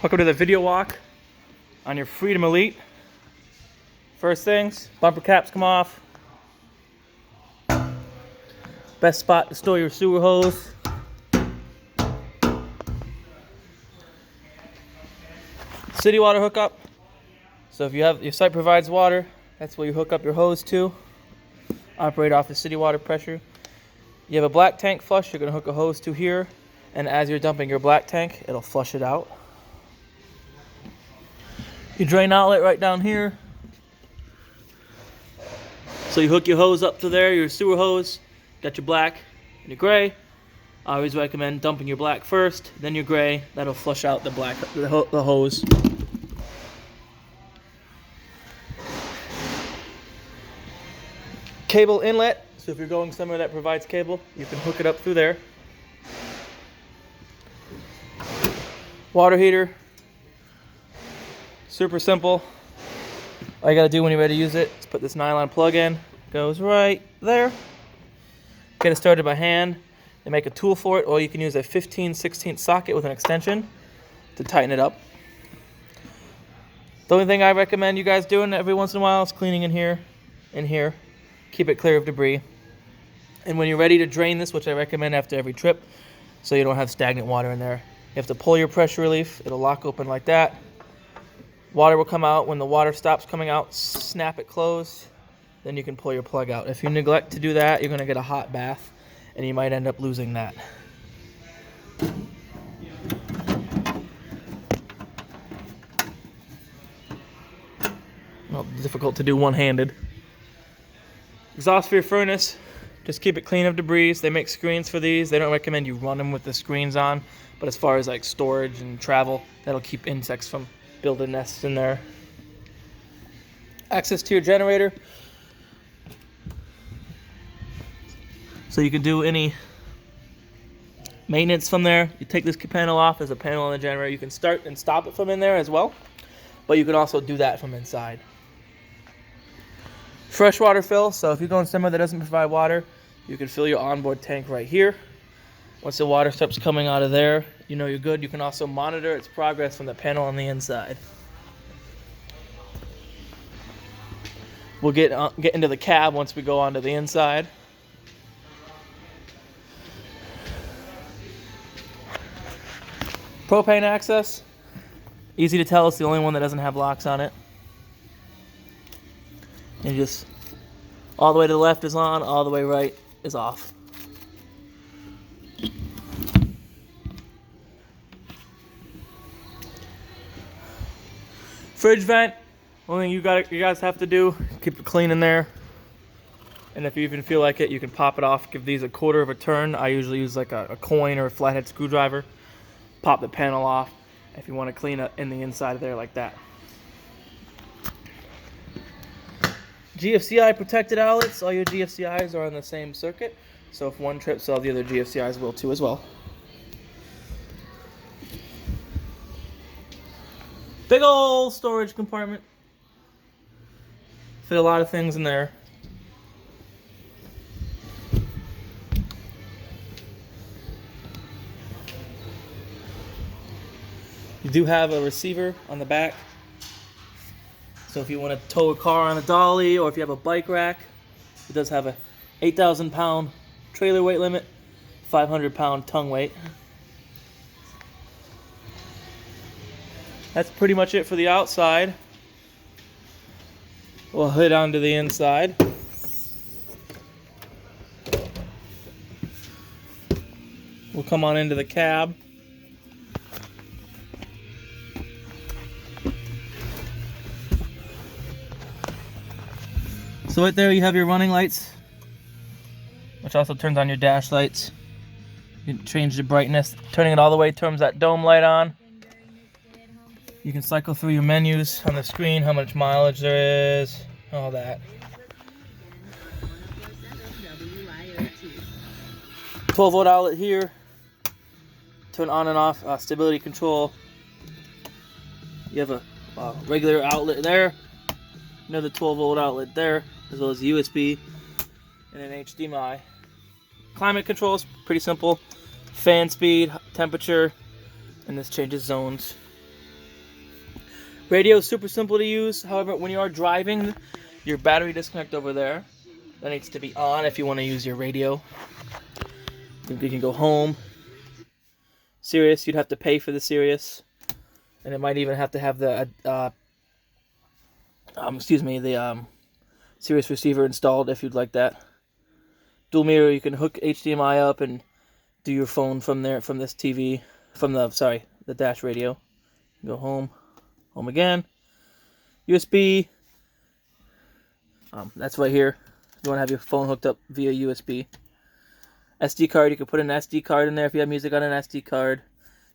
Welcome to the video walk on your Freedom Elite. First things, bumper caps come off. Best spot to store your sewer hose. City water hookup. So if your site provides water, that's where you hook up your hose to. Operate off the city water pressure. You have a black tank flush, you're going to hook a hose to here, and as you're dumping your black tank, it'll flush it out. Your drain outlet right down here. So you hook your hose up to there, your sewer hose, got your black and your gray. I always recommend dumping your black first, then your gray. That'll flush out the hose. Cable inlet. So if you're going somewhere that provides cable, you can hook it up through there. Water heater. Super simple. All you gotta do when you're ready to use it is put this nylon plug in. Goes right there. Get it started by hand. They make a tool for it, or you can use a 15/16 socket with an extension to tighten it up. The only thing I recommend you guys doing every once in a while is cleaning in here. Keep it clear of debris. And when you're ready to drain this, which I recommend after every trip, so you don't have stagnant water in there, you have to pull your pressure relief. It'll lock open like that. Water will come out. When the water stops coming out, snap it closed. Then you can pull your plug out. If you neglect to do that, you're going to get a hot bath, and you might end up losing that. Well, difficult to do one-handed. Exhaust for your furnace. Just keep it clean of debris. They make screens for these. They don't recommend you run them with the screens on, but as far as like storage and travel, that'll keep insects from building nests in there. Access to your generator. So you can do any maintenance from there. You take this panel off. There's a panel on the generator. You can start and stop it from in there as well, but you can also do that from inside. Freshwater fill. So if you're going somewhere that doesn't provide water, you can fill your onboard tank right here. Once the water starts coming out of there, you know you're good. You can also monitor its progress from the panel on the inside. We'll get into the cab once we go onto the inside. Propane access. Easy to tell, it's the only one that doesn't have locks on it. And just all the way to the left is on, all the way right is off. Fridge vent. Only thing you guys have to do, keep it clean in there. And if you even feel like it, you can pop it off. Give these a quarter of a turn. I usually use like a coin or a flathead screwdriver. Pop the panel off if you want to clean up in the inside of there like that. GFCI protected outlets. All your GFCIs are on the same circuit. So if one trips, all the other GFCIs will too as well. Big old storage compartment. Fit a lot of things in there. You do have a receiver on the back. So if you want to tow a car on a dolly, or if you have a bike rack, it does have a 8,000 pound trailer weight limit, 500 pound tongue weight. That's pretty much it for the outside. We'll head on to the inside. We'll come on into the cab. So right there you have your running lights, which also turns on your dash lights. You can change the brightness. Turning it all the way turns that dome light on. You can cycle through your menus on the screen, how much mileage there is, all that. 12-volt outlet here. Turn on and off stability control. You have a regular outlet there. Another 12-volt outlet there, as well as USB and an HDMI. Climate control is pretty simple. Fan speed, temperature, and this changes zones. Radio is super simple to use. However, when you are driving, your battery disconnect over there, that needs to be on if you want to use your radio. You can go home. Sirius, you'd have to pay for the Sirius, and it might even have to have the Sirius receiver installed if you'd like that. Dual mirror, you can hook HDMI up and do your phone from there, from this TV, from the dash radio. Go home again. USB, that's right here. You want to have your phone hooked up via USB. SD card, you can put an SD card in there if you have music on an SD card.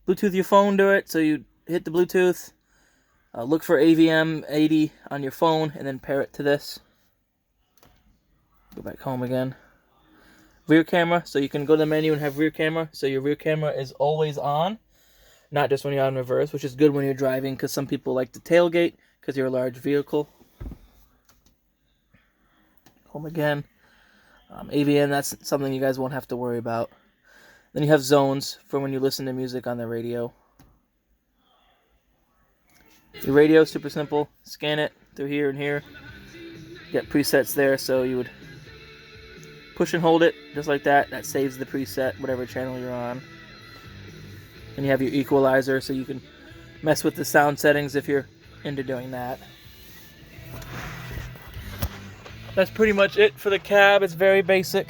Bluetooth your phone to it, so you hit the Bluetooth. Look for AVM 80 on your phone and then pair it to this. Go back home again. Rear camera, so you can go to the menu and have rear camera, so your rear camera is always on, not just when you're on reverse, which is good when you're driving because some people like to tailgate because you're a large vehicle. Home again. AVN, that's something you guys won't have to worry about. Then you have zones for when you listen to music on the radio. Your radio, super simple. Scan it through here and here. Get presets there, so you would push and hold it just like that. That saves the preset, whatever channel you're on. And you have your equalizer, so you can mess with the sound settings if you're into doing that. That's pretty much it for the cab. It's very basic.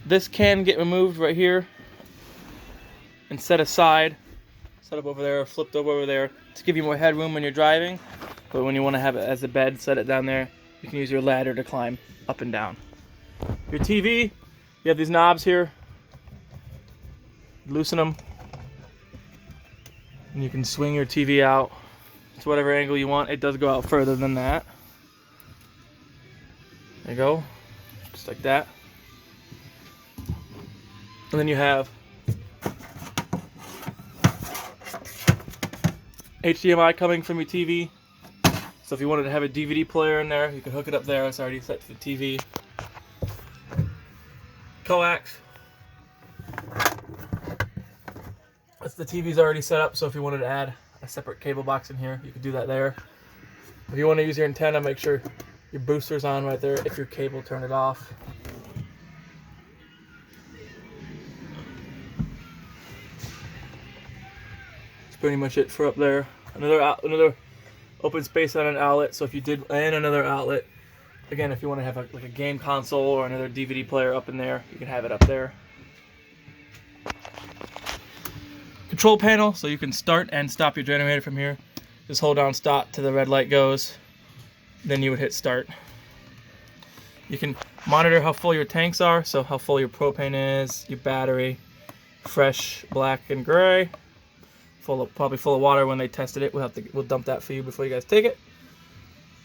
This can get removed right here and set aside. Set up over there, flipped over there to give you more headroom when you're driving. But when you want to have it as a bed, set it down there. You can use your ladder to climb up and down. Your TV, you have these knobs here. Loosen them. And you can swing your TV out to whatever angle you want. It does go out further than that. There you go. Just like that. And then you have HDMI coming from your TV. So if you wanted to have a DVD player in there, you can hook it up there. It's already set to the TV. Coax. The TV's already set up, so if you wanted to add a separate cable box in here, you could do that there. If you want to use your antenna, make sure your booster's on right there. If your cable, turn it off. That's pretty much it for up there. Another open space on an outlet, so if you did, and another outlet. Again, if you want to have like a game console or another DVD player up in there, you can have it up there. Control panel, so you can start and stop your generator from here. Just hold down stop till the red light goes. Then you would hit start. You can monitor how full your tanks are, so how full your propane is, your battery, fresh, black, and gray. Probably full of water when they tested it. We'll dump that for you before you guys take it.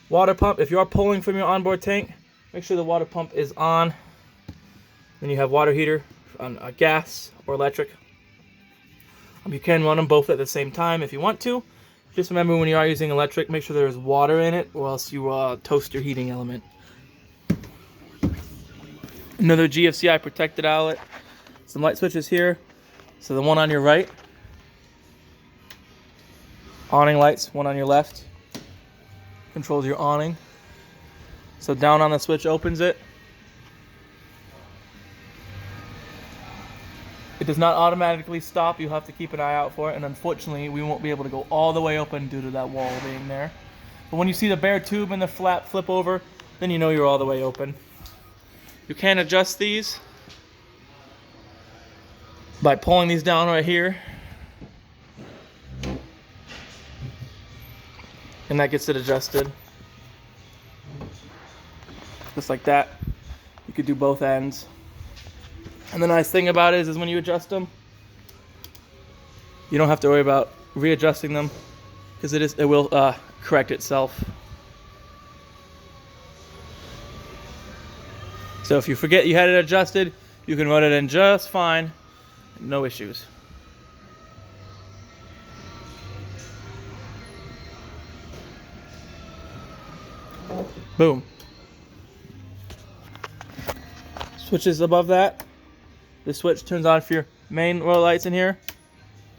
Water pump, if you are pulling from your onboard tank, make sure the water pump is on. Then you have water heater on gas or electric. You can run them both at the same time if you want to. Just remember when you are using electric, make sure there's water in it or else you toast your heating element. Another GFCI protected outlet. Some light switches here. So the one on your right, awning lights, one on your left, controls your awning. So down on the switch opens it. It does not automatically stop. You have to keep an eye out for it, and unfortunately we won't be able to go all the way open due to that wall being there. But when you see the bare tube and the flap flip over, then you know you're all the way open. You can adjust these by pulling these down right here, and that gets it adjusted just like that. You could do both ends. And the nice thing about it is when you adjust them, you don't have to worry about readjusting them because it will correct itself. So if you forget you had it adjusted, you can run it in just fine, no issues. Boom. Switches above that. This switch turns on for your main row lights in here,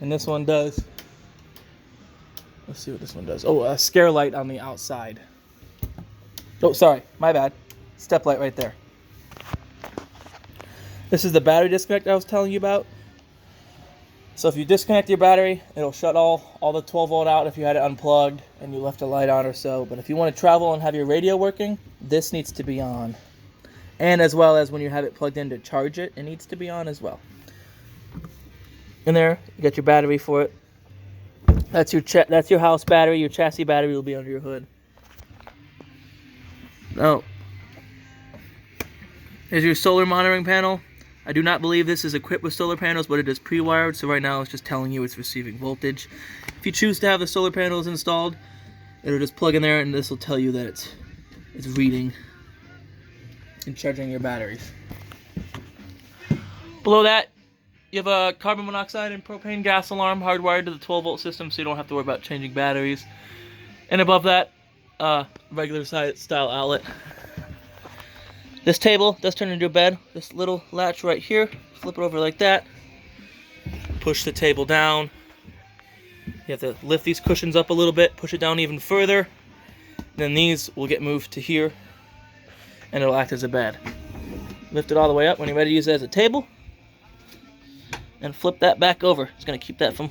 and this one does. Let's see what this one does. Oh, a scare light on the outside. Oh, sorry, my bad. Step light right there. This is the battery disconnect I was telling you about. So if you disconnect your battery, it'll shut all the 12 volt out if you had it unplugged and you left a light on or so. But if you want to travel and have your radio working, this needs to be on. And as well as when you have it plugged in to charge it, it needs to be on as well. In there, you got your battery for it. That's your house battery. Your chassis battery will be under your hood. Now, here's your solar monitoring panel. I do not believe this is equipped with solar panels, but it is pre-wired, so right now it's just telling you it's receiving voltage. If you choose to have the solar panels installed, it'll just plug in there and this will tell you that it's reading and charging your batteries. Below that, you have a carbon monoxide and propane gas alarm hardwired to the 12 volt system, so you don't have to worry about changing batteries. And above that, regular style outlet. This table does turn into a bed. This little latch right here, flip it over like that. Push the table down. You have to lift these cushions up a little bit, push it down even further. Then these will get moved to here, and it'll act as a bed. Lift it all the way up when you're ready to use it as a table, and flip that back over. It's going to keep that from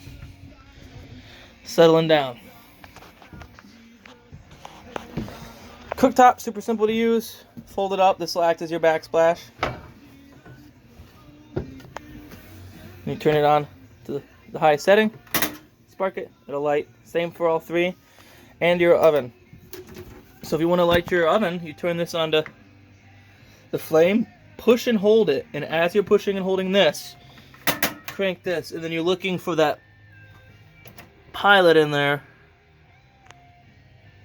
settling down. Cooktop, super simple to use. Fold it up. This will act as your backsplash. You turn it on to the high setting. Spark it. It'll light. Same for all three. And your oven. So if you want to light your oven, you turn this on to the flame. Push and hold it. And as you're pushing and holding this, crank this. And then you're looking for that pilot in there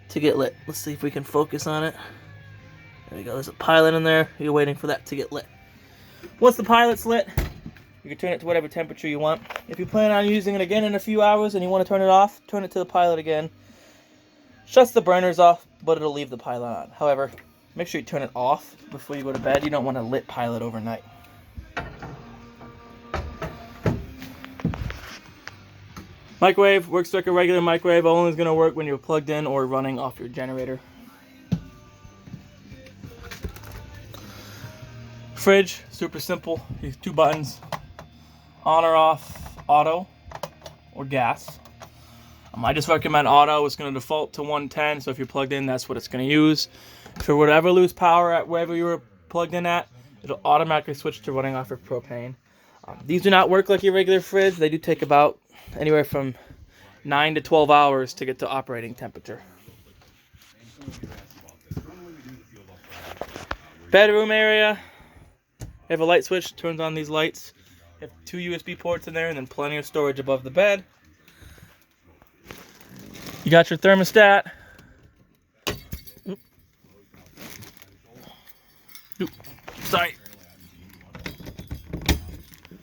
to get lit. Let's see if we can focus on it. There we go. There's a pilot in there. You're waiting for that to get lit. Once the pilot's lit, you can turn it to whatever temperature you want. If you plan on using it again in a few hours and you want to turn it off, turn it to the pilot again. Shuts the burners off, but it'll leave the pilot on. However, make sure you turn it off before you go to bed. You don't want a lit pilot overnight. Microwave works like a regular microwave. Only is going to work when you're plugged in or running off your generator. Fridge, super simple. These two buttons, on or off, auto or gas. I just recommend auto. It's going to default to 110, so if you're plugged in, that's what it's going to use. If you would ever lose power at wherever you were plugged in at, it'll automatically switch to running off of propane. These do not work like your regular fridge. They do take about anywhere from 9 to 12 hours to get to operating temperature. Bedroom area. You have a light switch, turns on these lights. You have 2 USB ports in there and then plenty of storage above the bed. You got your thermostat. Oop. Sorry.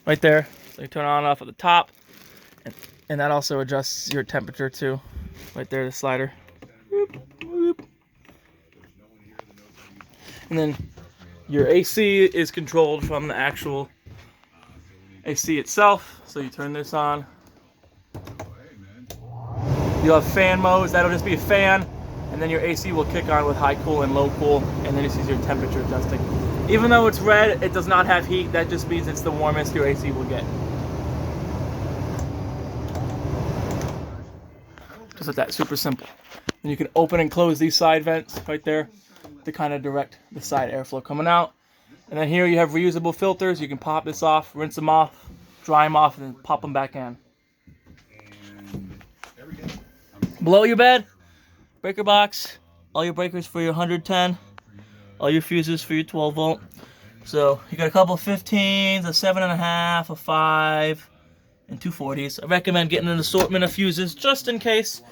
Right there. So you turn on and off at the top. And that also adjusts your temperature too. Right there, the slider. Whoop, whoop. And then your AC is controlled from the actual AC itself. So you turn this on. You'll have fan modes. That'll just be a fan. And then your AC will kick on with high cool and low cool. And then this is your temperature adjusting. Even though it's red, it does not have heat. That just means it's the warmest your AC will get. Just like that, super simple. And you can open and close these side vents right there to kind of direct the side airflow coming out. And then here you have reusable filters. You can pop this off, rinse them off, dry them off, and then pop them back in. Below your bed, breaker box, all your breakers for your 110, all your fuses for your 12 volt. So you got a couple of 15s, a 7.5, a 5, and 2 40s. I recommend getting an assortment of fuses just in case.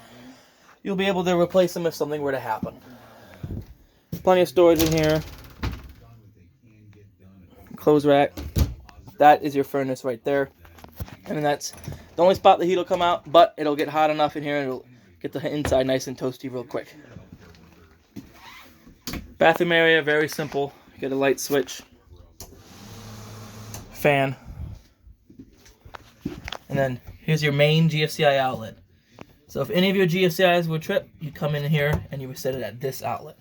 You'll be able to replace them if something were to happen. Plenty of storage in here. Clothes rack. That is your furnace right there. And then that's the only spot the heat will come out, but it'll get hot enough in here and it'll get the inside nice and toasty real quick. Bathroom area, very simple. You get a light switch. Fan. And then here's your main GFCI outlet. So if any of your GFCIs would trip, you come in here and you would set it at this outlet.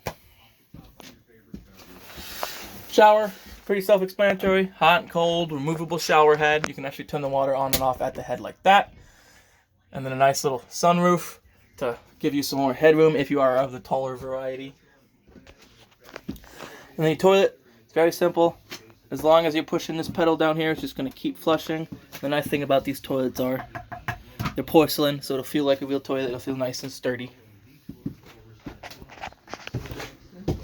Shower, pretty self-explanatory. Hot and cold, removable shower head. You can actually turn the water on and off at the head like that. And then a nice little sunroof to give you some more headroom if you are of the taller variety. And then your toilet, it's very simple. As long as you're pushing this pedal down here, it's just going to keep flushing. The nice thing about these toilets are they're porcelain, so it'll feel like a real toilet. It'll feel nice and sturdy. You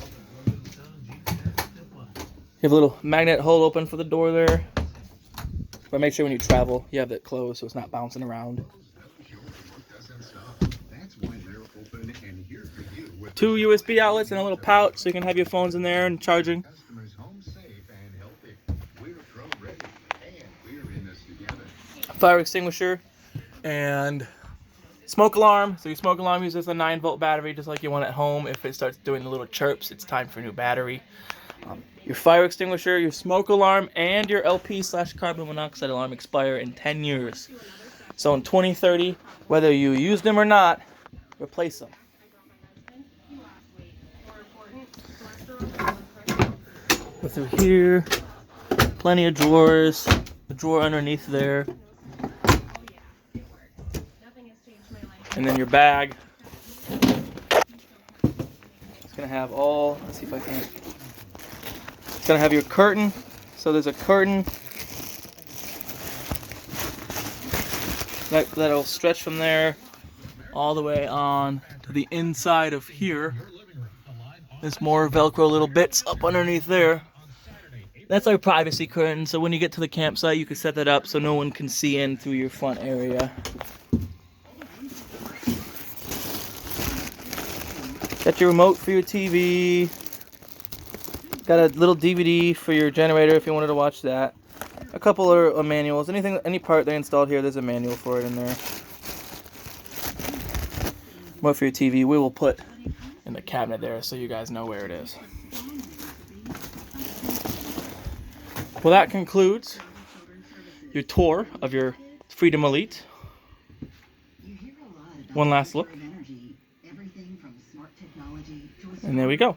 have a little magnet hole open for the door there. But make sure when you travel, you have it closed so it's not bouncing around. 2 USB outlets and a little pouch so you can have your phones in there and charging. Fire extinguisher and smoke alarm. So your smoke alarm uses a 9-volt battery just like you want at home. If it starts doing the little chirps, it's time for a new battery. Your fire extinguisher, your smoke alarm, and your LP/carbon monoxide alarm expire in 10 years. So in 2030, whether you use them or not, replace them. Go through here, plenty of drawers, the drawer underneath there. And then your bag. It's gonna have all, let's see if I can. It's gonna have your curtain. So there's a curtain that'll stretch from there all the way on to the inside of here. There's more Velcro little bits up underneath there. That's our privacy curtain. So when you get to the campsite, you can set that up so no one can see in through your front area. Got your remote for your TV. Got a little DVD for your generator if you wanted to watch that. A couple of manuals. Any part they installed here, there's a manual for it in there. Remote for your TV, we will put in the cabinet there so you guys know where it is. Well, that concludes your tour of your Freedom Elite. One last look. And there we go.